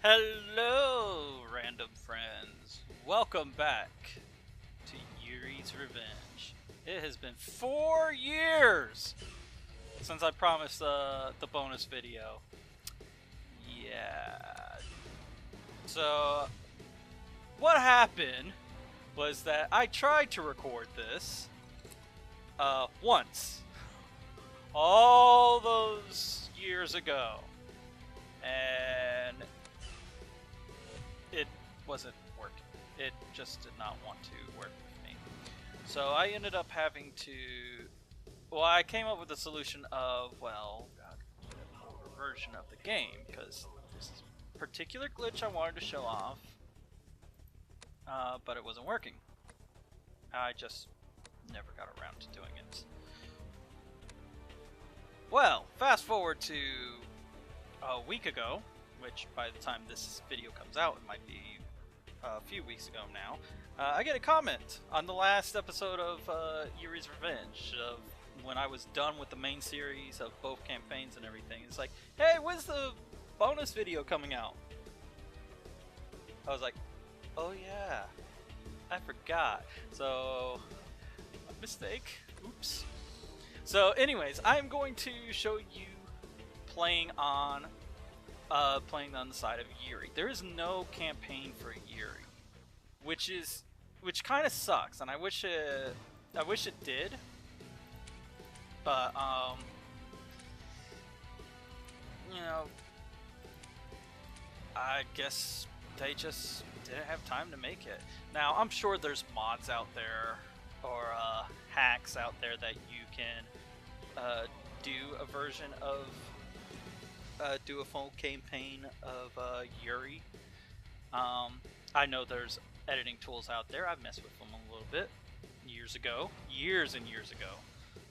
Hello, random friends. Welcome back to Yuri's Revenge. It has been 4 years since I promised the bonus video. Yeah. So, what happened was that I tried to record this once. All those years ago. And it wasn't working. It just did not want to work with me. So I ended up having to... Well, I came up with the solution of, well, a older version of the game, because there's this particular glitch I wanted to show off, but it wasn't working. I just never got around to doing it. Well, fast forward to a week ago, which by the time this video comes out, it might be a few weeks ago now, I get a comment on the last episode of Yuri's Revenge, of when I was done with the main series of both campaigns and everything. It's like, hey, when's the bonus video coming out? I was like, oh yeah, I forgot. So, mistake, oops. So anyways, I'm going to show you playing on the side of Yuri. There is no campaign for Yuri, which kind of sucks, and I wish it did. But you know, I guess they just didn't have time to make it. Now I'm sure there's mods out there or hacks out there that you can do a version of. Do a full campaign of Yuri. I know there's editing tools out there. I've messed with them a little bit years and years ago,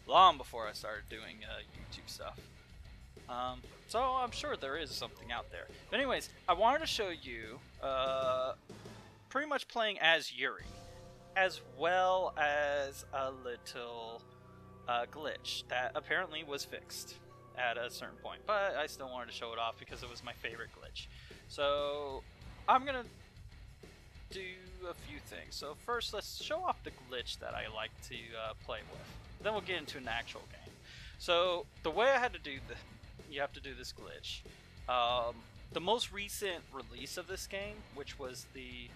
long before I started doing YouTube stuff. So I'm sure there is something out there. But anyways, I wanted to show you pretty much playing as Yuri, as well as a little glitch that apparently was fixed at a certain point, but I still wanted to show it off because it was my favorite glitch. So I'm gonna do a few things. So first, let's show off the glitch that I like to play with. Then we'll get into an actual game. So the way I had to do you have to do this glitch. The most recent release of this game, which was the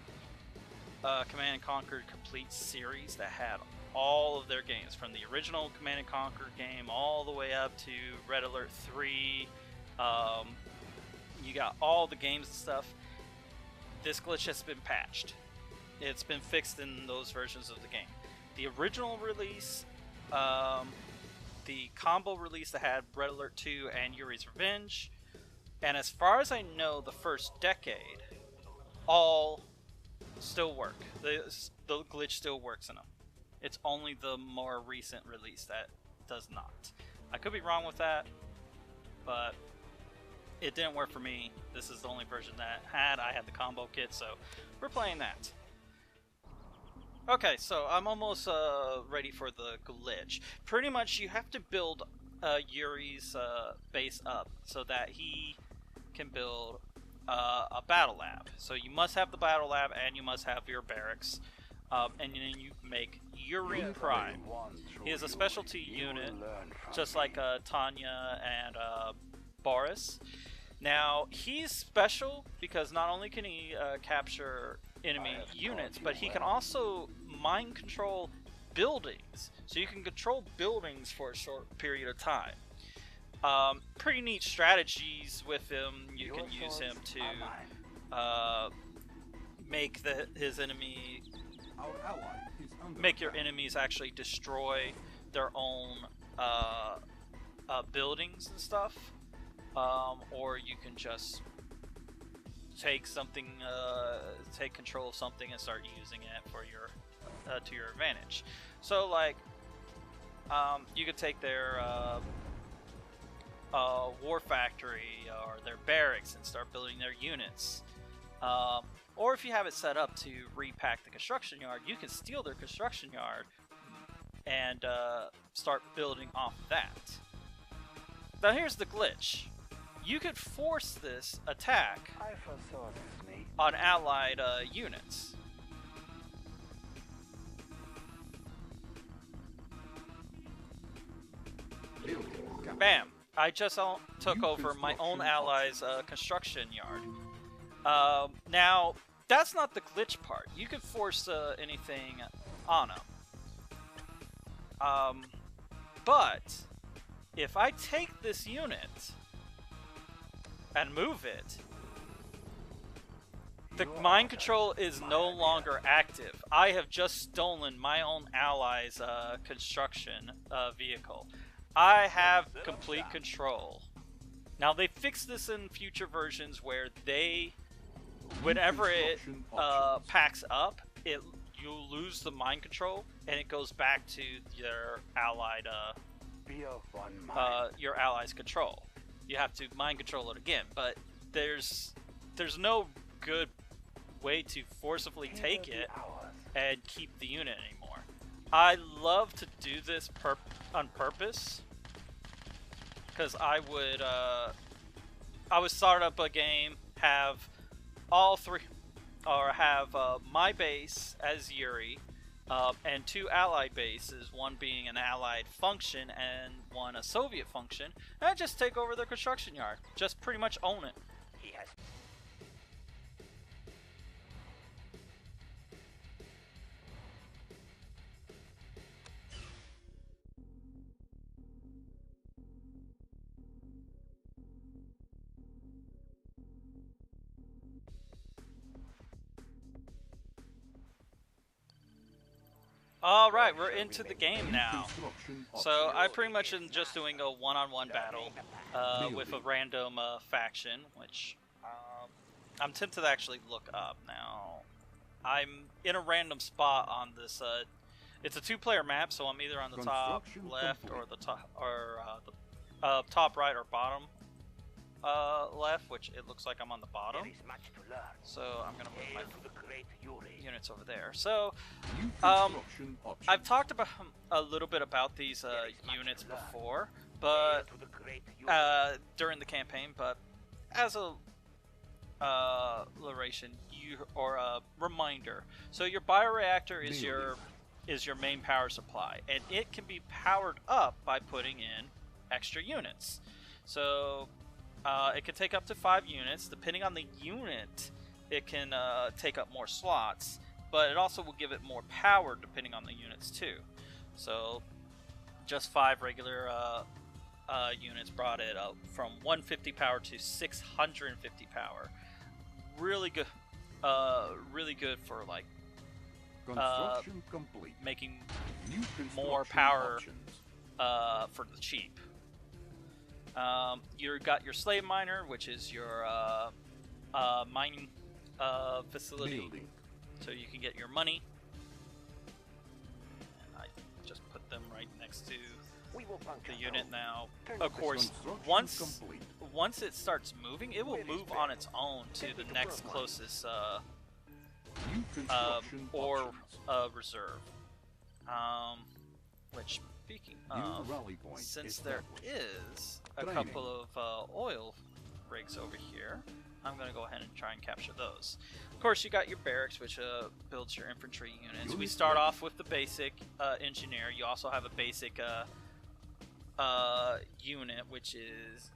Command & Conquer Complete series that had all of their games, from the original Command & Conquer game all the way up to Red Alert 3. You got all the games and stuff. This glitch has been patched. It's been fixed in those versions of the game. The original release, the combo release that had Red Alert 2 and Yuri's Revenge, and as far as I know, the first decade, all still work. The glitch still works in them. It's only the more recent release that does not. I could be wrong with that, but it didn't work for me. This is the only version that I had the combo kit, so we're playing that. Okay, so I'm almost ready for the glitch. Pretty much you have to build Yuri's base up so that he can build a battle lab. So you must have the battle lab and you must have your barracks. And then you make Yuri Prime. He is a specialty unit, just like Tanya and Boris. Now, he's special because not only can he capture enemy units, but he can also mind control buildings. So you can control buildings for a short period of time. Pretty neat strategies with him. You can use him to make his enemy... make your enemies actually destroy their own buildings and stuff, or you can just take control of something and start using it for your to your advantage. So like you could take their war factory or their barracks and start building their units. Or if you have it set up to repack the construction yard, you can steal their construction yard and start building off of that. Now here's the glitch. you could force this attack on allied units. Bam! I just took over my own ally's construction yard. Now, that's not the glitch part. You could force anything on them. But if I take this unit and move it, the mind control is no longer active. I have just stolen my own ally's construction vehicle. I have complete control. Now, they fixed this in future versions where they, whenever it packs up, you lose the mind control and it goes back to your allied your ally's control. You have to mind control it again, but there's no good way to forcibly take it and keep the unit anymore. I love to do this on purpose because I would start up a game, have all three, or have my base as Yuri, and 2 allied bases, one being an allied function and one a Soviet function, and just take over their construction yard. Just pretty much own it. Alright, we're into the game now. So I pretty much am just doing a one-on-one battle with a random faction, which I'm tempted to actually look up now. I'm in a random spot on this. It's a 2-player map, so I'm either on the top left or the top, or the top right or bottom left, which it looks like I'm on the bottom. So I'm gonna move my units over there. So I've talked about a little bit about these units before, but during the campaign. But as a narration, or a reminder. So your bioreactor is your main power supply, and it can be powered up by putting in extra units. So it can take up to 5 units. Depending on the unit, it can take up more slots, but it also will give it more power depending on the units too. So just 5 regular units brought it up from 150 power to 650 power. Really good, really good for like making more power for the cheap. You got your slave miner, which is your mining facility, so you can get your money. And I just put them right next to the unit now. Of course, once it starts moving, it will move on its own to the next closest or reserve. Which, speaking of, since there is a couple of oil rigs over here, I'm going to go ahead and try and capture those. Of course, you got your barracks, which builds your infantry units. We start off with the basic engineer. You also have a basic unit, which is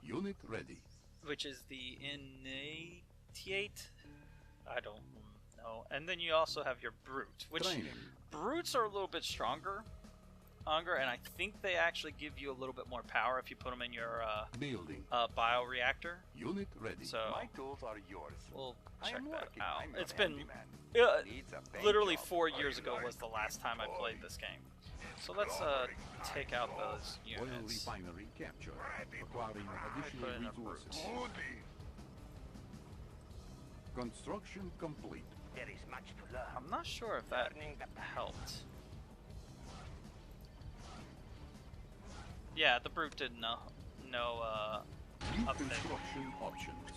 unit ready. Which is the innate. I don't know. And then you also have your brute, which brutes are a little bit stronger, and I think they actually give you a little bit more power if you put them in your bioreactor. Unit ready. So my tools are yours. We'll check that out. It's been literally 4 years ago was the last time I played this game. So let's take out those units. Oil refinery capture, acquiring additional Put in a resources. brute. Construction complete. There is much to learn. I'm not sure if that helped. Yeah, the brute didn't know New update. construction options.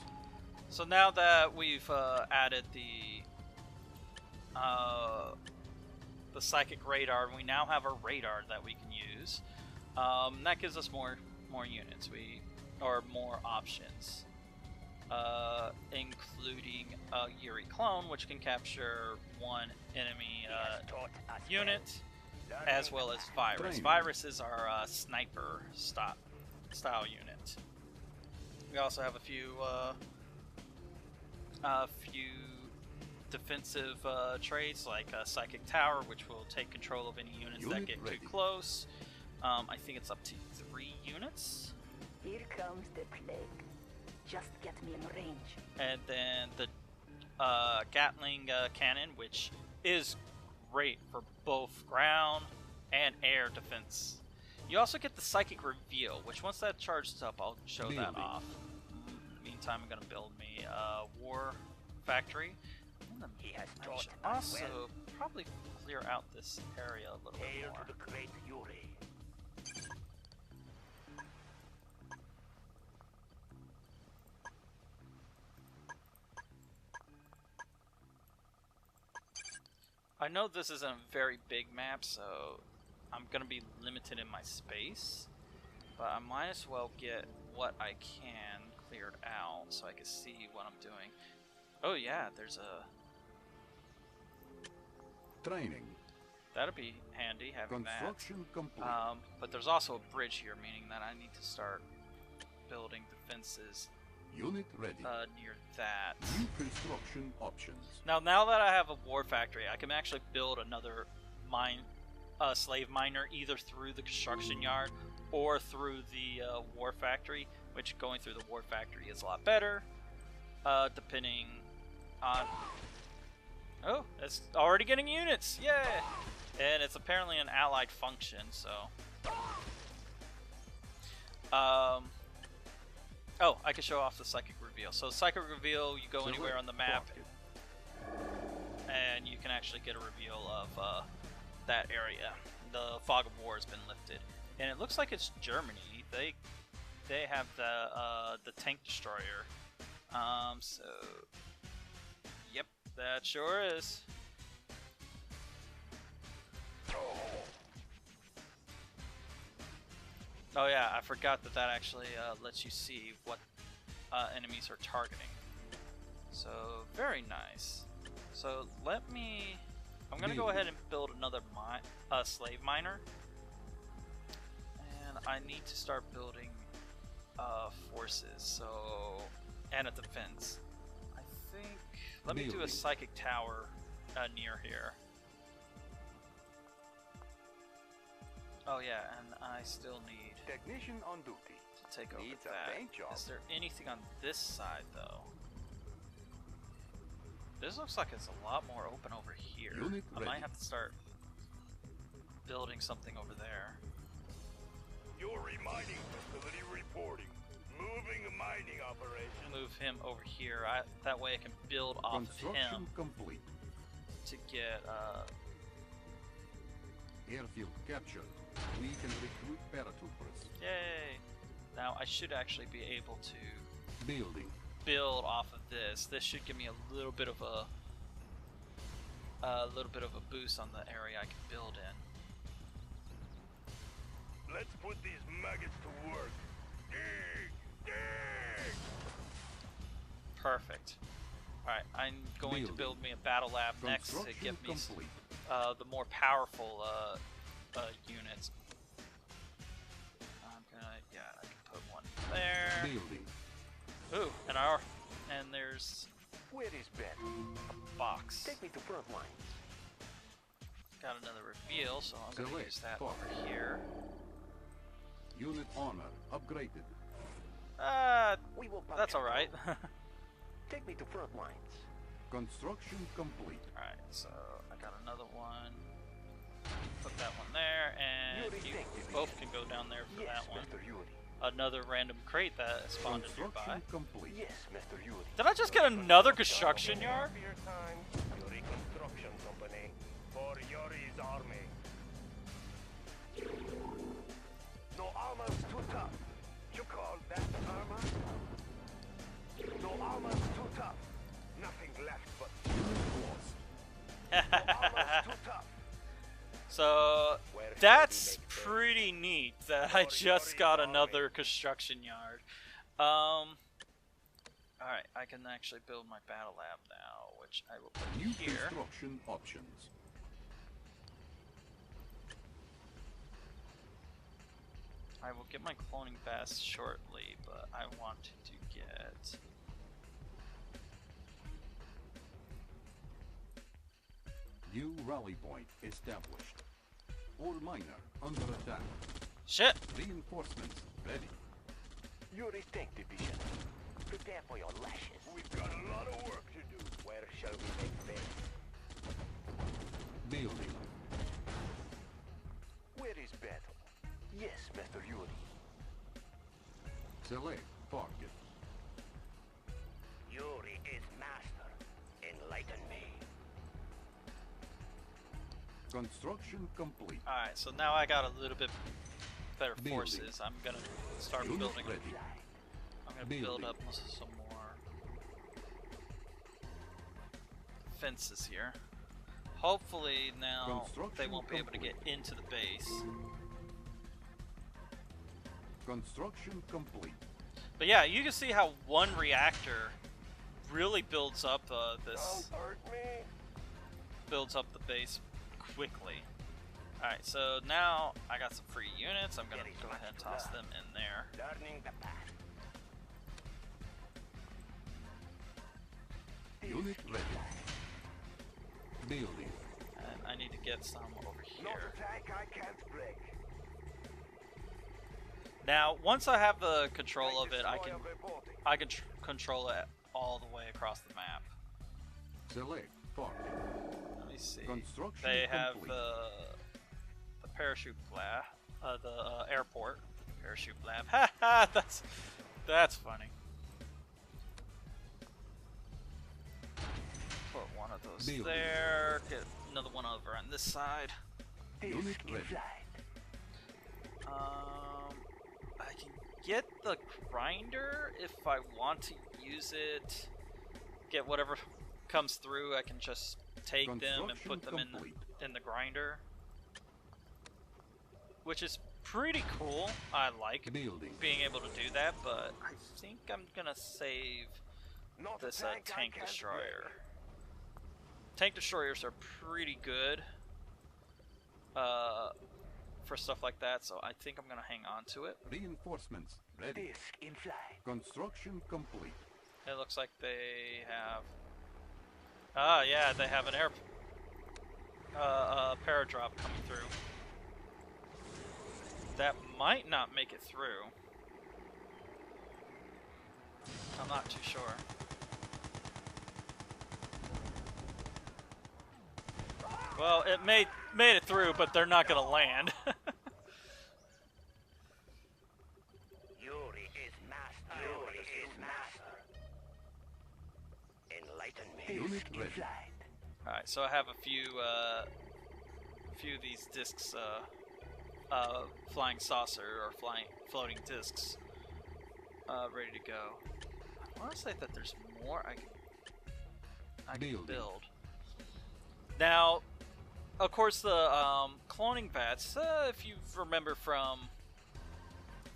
So now that we've added the psychic radar, we now have a radar that we can use. That gives us more units. or more options, including a Yuri clone, which can capture one enemy unit, as well as virus. Training. Viruses are a sniper style unit. We also have a few defensive traits like Psychic Tower, which will take control of any units that Unit get ready. too close. I think it's up to 3 units. Here comes the plague. Just get me in range. And then the Gatling cannon, which is great for both ground and air defense. You also get the Psychic Reveal, which once that charges up, I'll show that Building. off. Meantime, I'm going to build me a War Factory. He has I taught should us also well. probably clear out this area a little bit Hail more. to the great Yuri. I know this isn't a very big map, so I'm going to be limited in my space, but I might as well get what I can cleared out so I can see what I'm doing. Oh yeah, there's a... Training. That'll be handy, having that. Construction complete. But there's also a bridge here, meaning that I need to start building defenses Unit ready. near that. New construction options. Now that I have a war factory, I can actually build another slave miner either through the construction yard or through the war factory, which going through the war factory is a lot better, depending on... Oh, it's already getting units! Yay! And it's apparently an allied function, so... Oh, I can show off the Psychic Reveal. So Psychic Reveal, you go anywhere on the map, and you can actually get a reveal of that area. The Fog of War has been lifted, and it looks like it's Germany. They have the tank destroyer. So yep, that sure is. Oh yeah, I forgot that actually lets you see what enemies are targeting. So very nice. So I'm gonna go ahead and build another slave miner, and I need to start building forces. And a defense. I think let me do a psychic tower near here. Oh yeah, and I still need Technician on duty. to take over Needs a that. paint job. Is there anything on this side though? This looks like it's a lot more open over here. Unit I might ready. have to start building something over there. Yuri mining facility reporting. Moving a mining operation. Move him over here. That way I can build off of Construction him complete. to get Airfield captured. We can recruit paratroopers. yay! Now I should actually be able to Building. build off of this. This should give me a little bit of a boost on the area I can build in. Let's put these maggots to work. Dig! Dig! Perfect. Alright, I'm going to build me a battle lab next to Construction give me complete. the more powerful units. I'm gonna, yeah, I can put one there. Building. Ooh, and there's Where is Ben? a box. Take me to front lines. Got another reveal, so I'm gonna Select use that box. over here. Unit honor upgraded. We will That's function. alright. Take me to front lines. Construction complete. Alright, so I got another one. Put that one there, and Yuri, you thank you. both can go down there for Yes, that one. Mr. Yuri. Another random crate that spawned in nearby. Construction complete. Yes, Mr. Yuri. Did I just get another construction yard? For your time, Yuri Construction Company. For Yuri's army. No armor's too tough. You call that armor? No armor's too tough. Nothing left but no armor's too tough. So Where shall we that's make base? pretty neat that I just got another construction yard. Alright, I can actually build my battle lab now, which I will put New here. construction options. I will get my cloning vest shortly, but I want to get... New rally point established. All miner under attack. Shit! Reinforcements ready. Yuri tank division. Prepare for your lashes. We've got a lot of work to do. Where shall we make beds? Building. Where is battle? Yes, Master Yuri. Select target. Yuri is master. Enlighten me. Construction complete. Alright, so now I got a little bit better Building. forces. I'm gonna start Unit building. ready. I'm gonna build Building. up some more fences here. Hopefully now they Construction won't be able to get complete. into the base. Construction complete. But yeah, you can see how one reactor really builds up this Don't hurt me. builds up the base quickly. Alright, so now I got some free units. I'm gonna go ahead and toss them in there. Learning the path. Unit ready. Building. And I need to get some over Not here. a tank I can't break. Now, once I have the control of it, I Destroyer can reporting. control it all the way across the map. Select target. Let me see. Construction They have complete. the parachute lab, the airport parachute lab. Ha ha! That's funny. Put one of those Building. there. Get another one over on this side. Unit Disc in ready. flight. I can get the grinder if I want to use it. Get whatever comes through. I can just take them and put them Construction in the grinder, which is pretty cool. I like Building. being able to do that, but I think I'm gonna save Not this a tank I tank can't destroyer. break. Tank destroyers are pretty good for stuff like that, so I think I'm gonna hang on to it. Reinforcements ready. Disc in flight. Construction complete. It looks like they have. Ah, yeah, they have an paradrop coming through. That might not make it through. I'm not too sure. Well, it made it through, but they're not gonna land. Yuri is master. Yuri is master. Enlighten me. Unit Disc in ready. flight. All right, so I have a few of these discs, flying saucer or floating discs, ready to go. I want to say that there's more I can Building. build. Now, of course, the cloning vats. If you remember from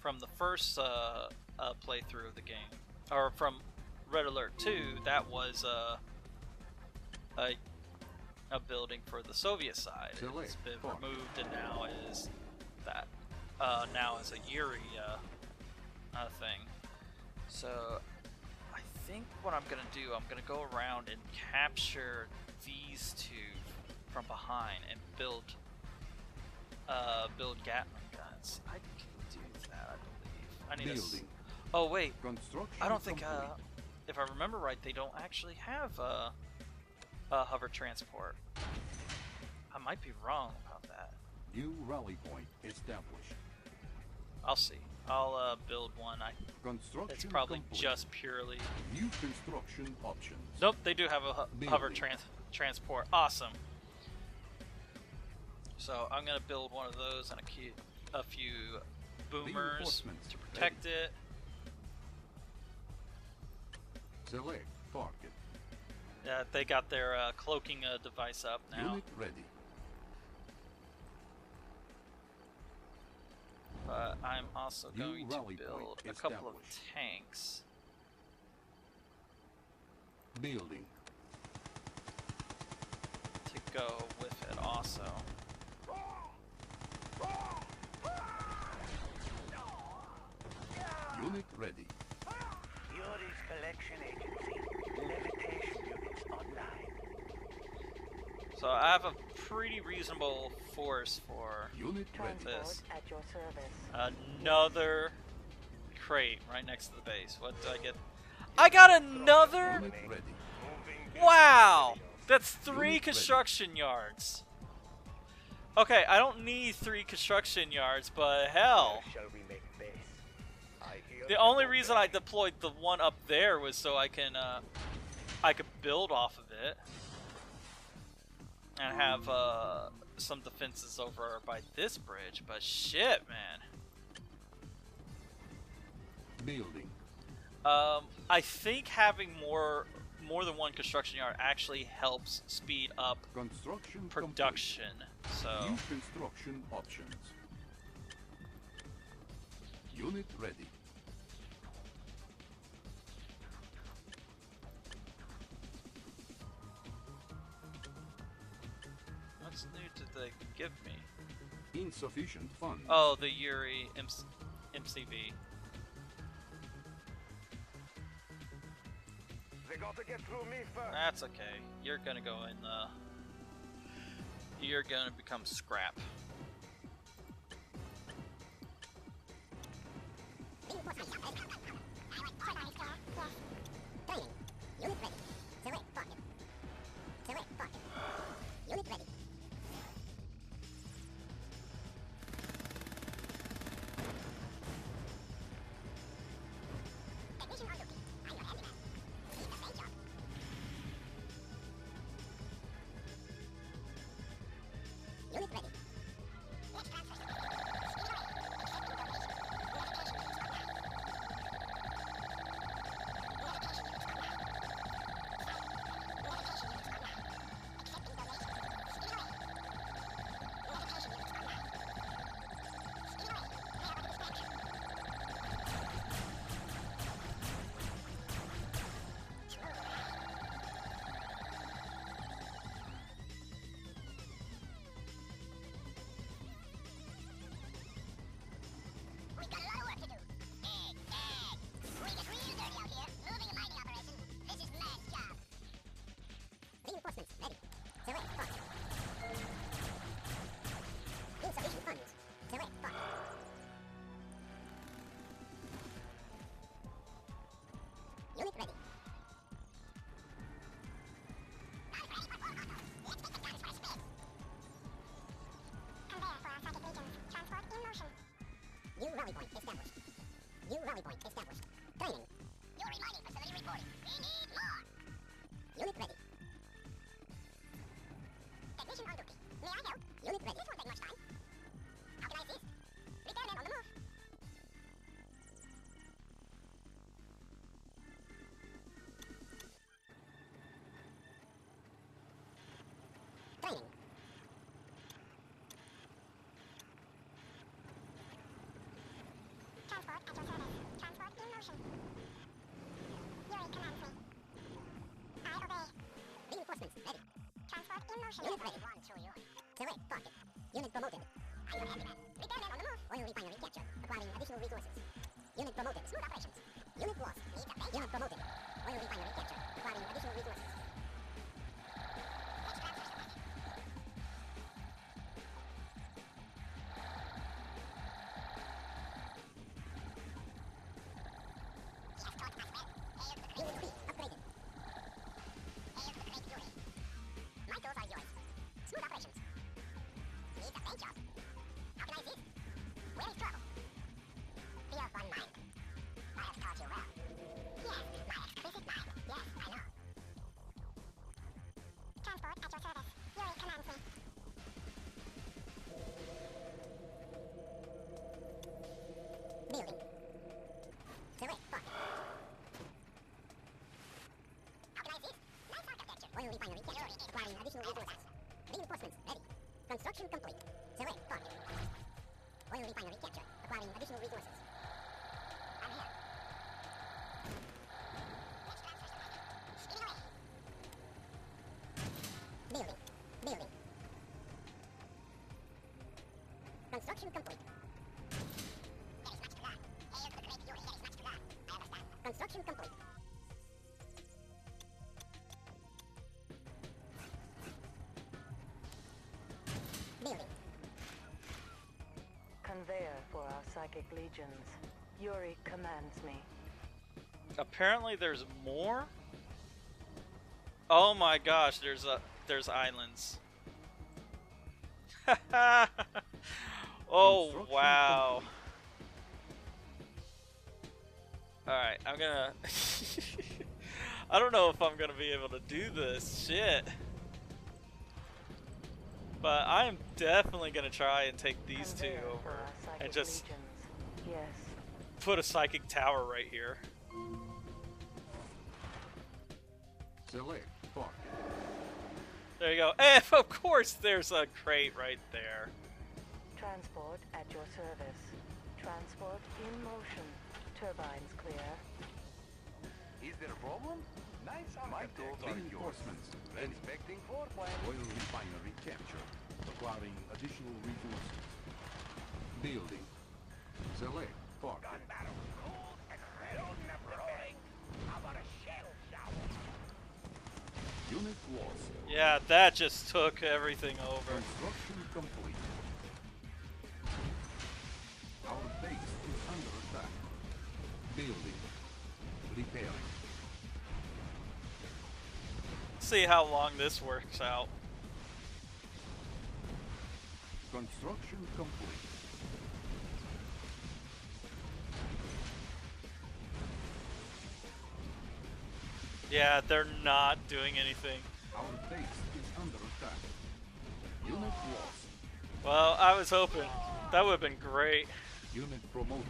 the first playthrough of the game, or from Red Alert 2, that was a building for the Soviet side. Select It's been target. removed and now is that now is a Yuri thing. So I think what I'm gonna do, I'm gonna go around and capture these two from behind and build Gatling guns. I can do that, I believe. I need Building. Oh wait, Construction I don't think complete. if I remember right, they don't actually have a hover transport. I might be wrong about that. New rally point established. I'll see. I'll build one. Construction It's probably complete. just purely. New construction options. Nope, they do have a hover Building. transport. Awesome. So I'm gonna build one of those and a few boomers Reinforcements to protect it. Select target. They got their cloaking device up now. Unit ready. But I'm also New going to rally point build a couple of established. tanks. Building. To go with it also. Unit ready. Yuri's collection agency. Levitation units online. So I have a pretty reasonable force for Unit ready. Transport This. at your service. another crate right next to the base. What do I get? I got another? Unit ready. Wow! That's 3 Unit ready. construction yards. Okay, I don't need 3 construction yards, but hell. Shall we make base? I hear The only reason I deployed the one up there was so I could build off of it. And have some defenses over by this bridge, but shit, man. Building. I think having more than one construction yard actually helps speed up Construction production. So complete. New construction options. Unit ready. what's new did they give me? Insufficient funds. Oh, the Yuri MCV. They got to get through me first. That's okay. You're gonna go in the. You're gonna become scrap. New rally point established. New rally point established. Training. Yuri mining facility reporting. We need more. Unit ready. Technician on duty. May I help? Unit ready. This won't take much time. How can I assist? Repairman on the move. Training. Transport at your service. Transport in motion. Yuri commands me. I obey. Reinforcements ready. Transport in motion. Unit ready. Select target. Unit promoted. I'm your handyman. Repairman on the move. Oil refinery captured. Acquiring additional resources. Unit promoted. Smooth operations. Unit lost. Needs a bank. Unit promoted. Oil refinery captured. Acquiring additional resources. Unit speed upgraded. Here's the great Yuri. My tools are yours. Smooth operations. Needs a paint job. How can I assist? Where is trouble? Be of one mind. I have taught you well. Yes, my exquisite mind. Yes, I know. Transport at your service. Yuri commands me. Building. Select target. How can I assist? Nice architecture. Oil refinery captured. Acquiring additional resources. Reinforcements ready. Construction complete. Select target. Oil refinery captured. acquiring additional resources. I'm here. Let's transfer some. Spinning away. Building. Building. Construction complete. There is much to learn. Hail to the great Yuri. There is much to learn. I understand. Construction complete. Building. Conveyor for our psychic legions. Yuri commands me. Apparently there's more? Oh my gosh, there's islands. Oh Construction wow. Alright, I'm gonna I don't know if I'm gonna be able to do this shit. But I am definitely gonna try and take these two Conveyor for over our psychic and just legions. Yes. put a psychic tower right here. Select target. There you go. And of course there's a crate right there. Transport at your service. Transport in motion. Turbines clear. Is there a problem? Nice. My tools are yours. Reinforcements ready. Inspecting floor plan. Oil refinery captured. Acquiring additional resources. Building. Select target. Battle cold and red on never bang. How about a shell shower? Unit lost. Yeah, that just took everything over. Construction complete. Our base is under attack. Building. Repairing. See how long this works out. Construction complete. Yeah, they're not doing anything. Our base is under attack. Unit lost. Well, I was hoping. That would have been great. Unit promoted.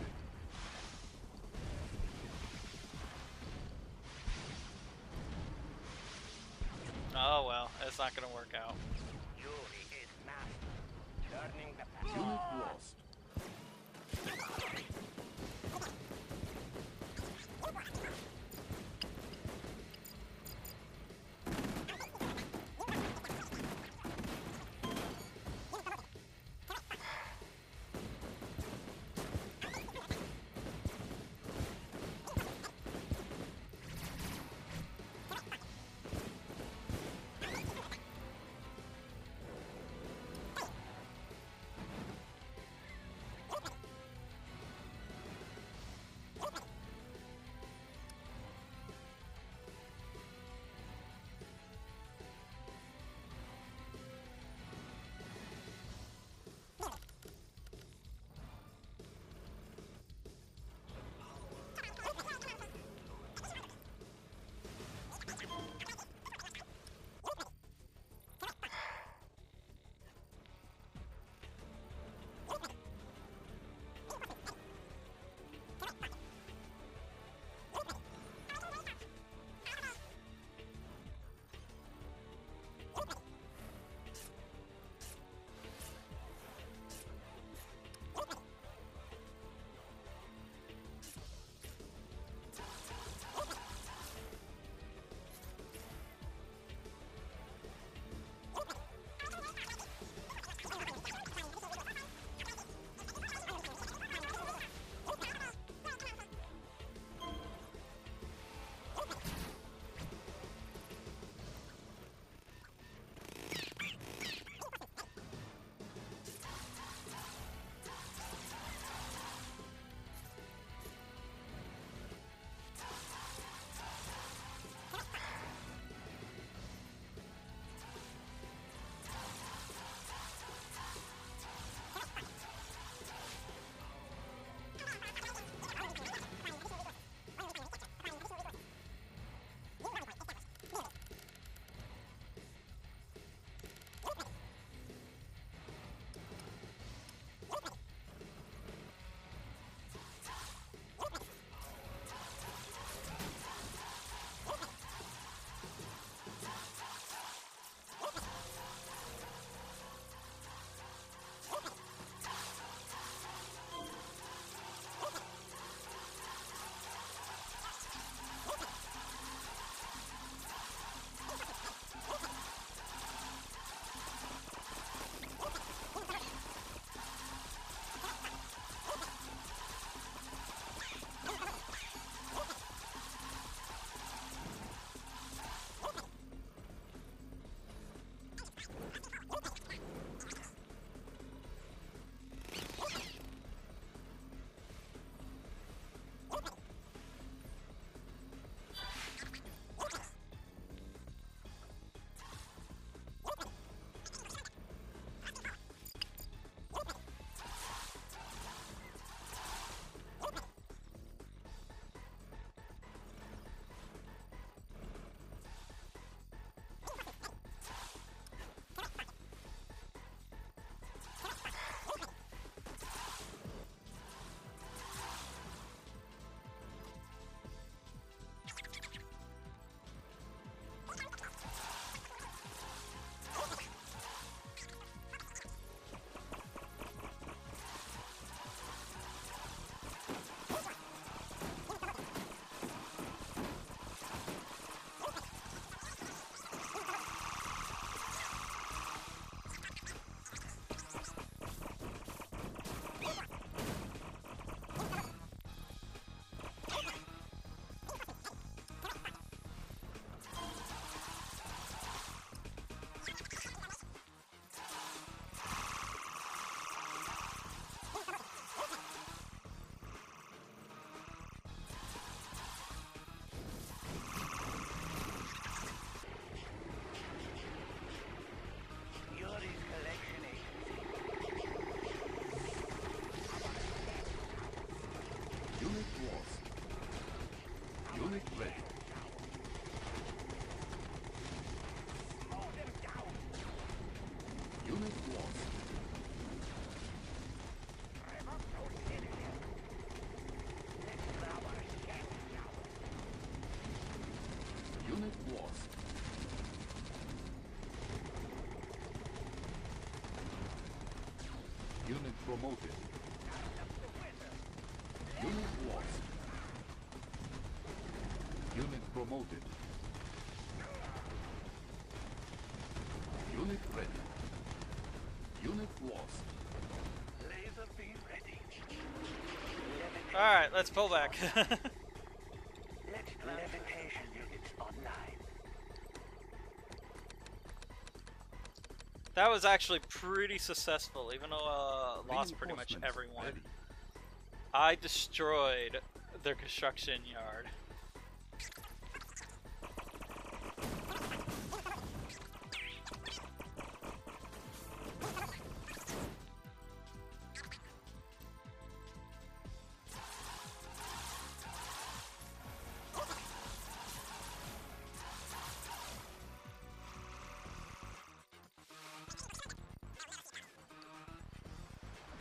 Oh well, it's not gonna work out. Yuri is master. Turning the Unit lost. promoted. Unit lost. Unit promoted. Unit ready. Unit lost. Laser beam ready. Alright, let's pull back. Levitation units online. That was actually pretty successful, even though lost pretty much Reinforcements everyone. ready. I destroyed their construction yard.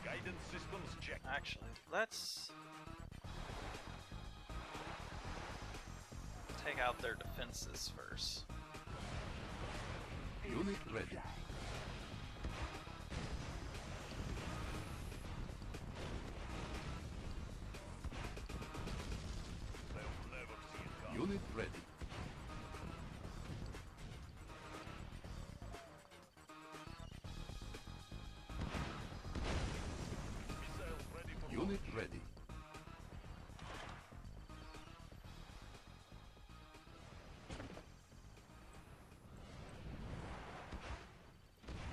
Guidance systems check. Actually, let's take out their defenses first. Unit ready. They'll never see it coming. Unit ready. Missiles ready for Unit ready.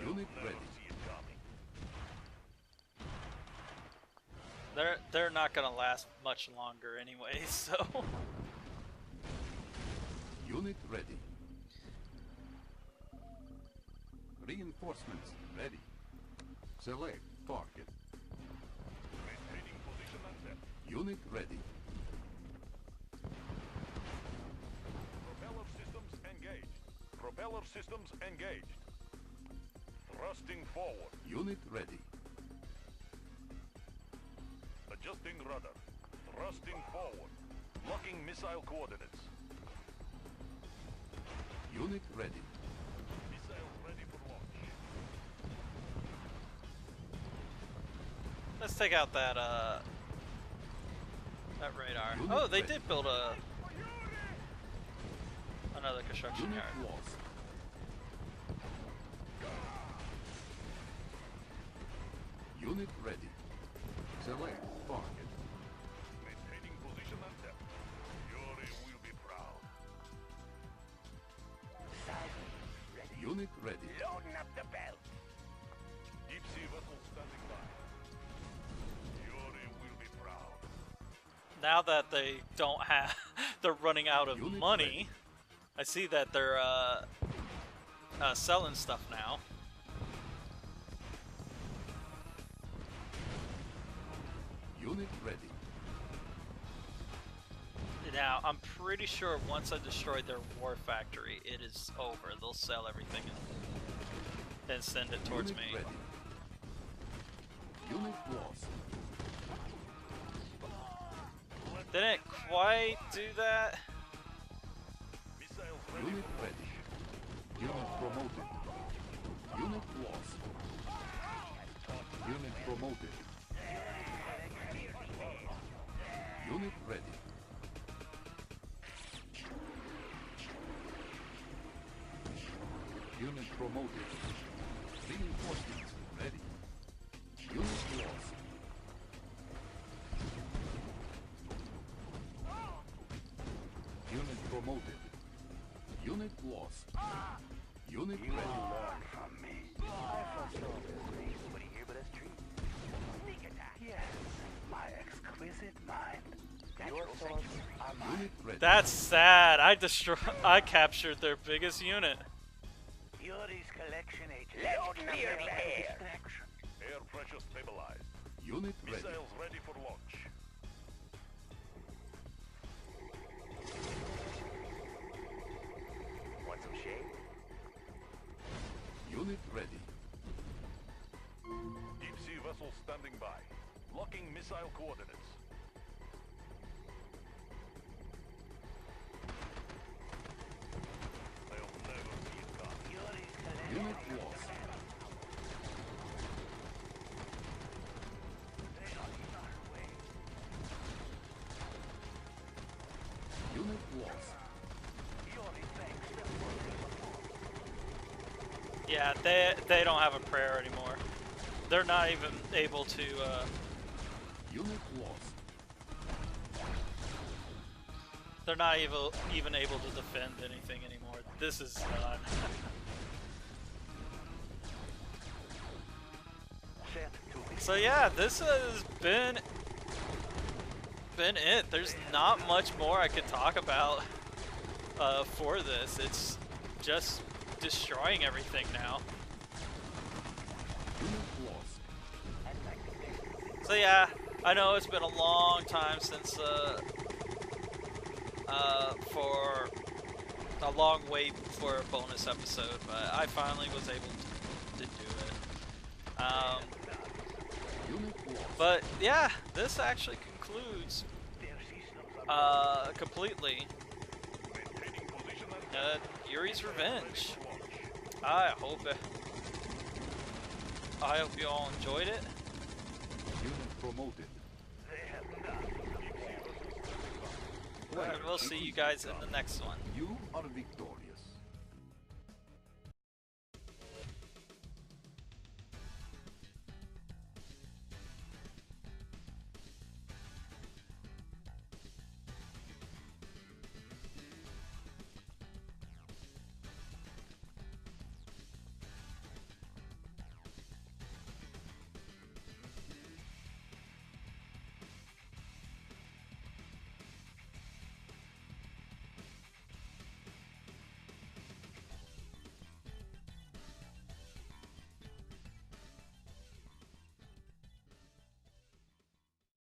Unit never ready. see it coming. They're not gonna last much longer anyway, so Unit ready. Reinforcements ready. Select target. Maintaining position and depth. Unit ready. Propeller systems engaged. Propeller systems engaged. Thrusting forward. Unit ready. Adjusting rudder. Thrusting forward. Locking missile coordinates. Unit ready. Missiles ready for launch. let's take out that radar. Unit Oh, they ready. did build another construction Unit yard. lost. Unit ready. Select target. Maintaining position and depth. Yuri will be proud. Unit ready. Loading up the belt. Deep sea vessel standing by. Yuri will be proud. Now that they don't have, they're running out of Unit money. ready. I see that they're selling stuff now. Unit ready. Now, I'm pretty sure once I destroy their war factory, it is over. They'll sell everything and then send it towards Unit me. ready. Unit lost. Didn't quite do that. Missiles ready Unit for ready. Unit promoted. Unit lost. Unit promoted. Unit ready. Unit promoted. Reinforcements ready. Unit lost. Unit promoted. Unit lost. Unit ready. learn from me. I foresaw this race. Nobody here but us trees. Sneak attack. Yes, my exquisite mind. Your thoughts are mine. Unit ready. That's sad. I captured their biggest unit. Yuri's collection agent. Let's clear the air. Distraction. Air pressure stabilized. Unit ready. Missiles ready for launch. Want some shade? Unit ready. Deep sea vessel standing by. Locking missile coordinates. They'll never see it come. Unit lost. Yuri thanks them for their support. Yeah, they don't have a prayer anymore. They're not even able to. Unit lost. They're not even able to defend anything anymore. This is done. Set to be So yeah, this has been it. There's not much more I could talk about for this. It's just destroying everything now. Unit lost. So yeah, I know it's been a long time since for a long wait for a bonus episode, but I finally was able to do it. Unit lost. But yeah, this actually concludes their systems are completely Yuri's Revenge. I hope you all enjoyed it. Unit promoted. they have not. And we'll see you guys in the next one. You are victorious.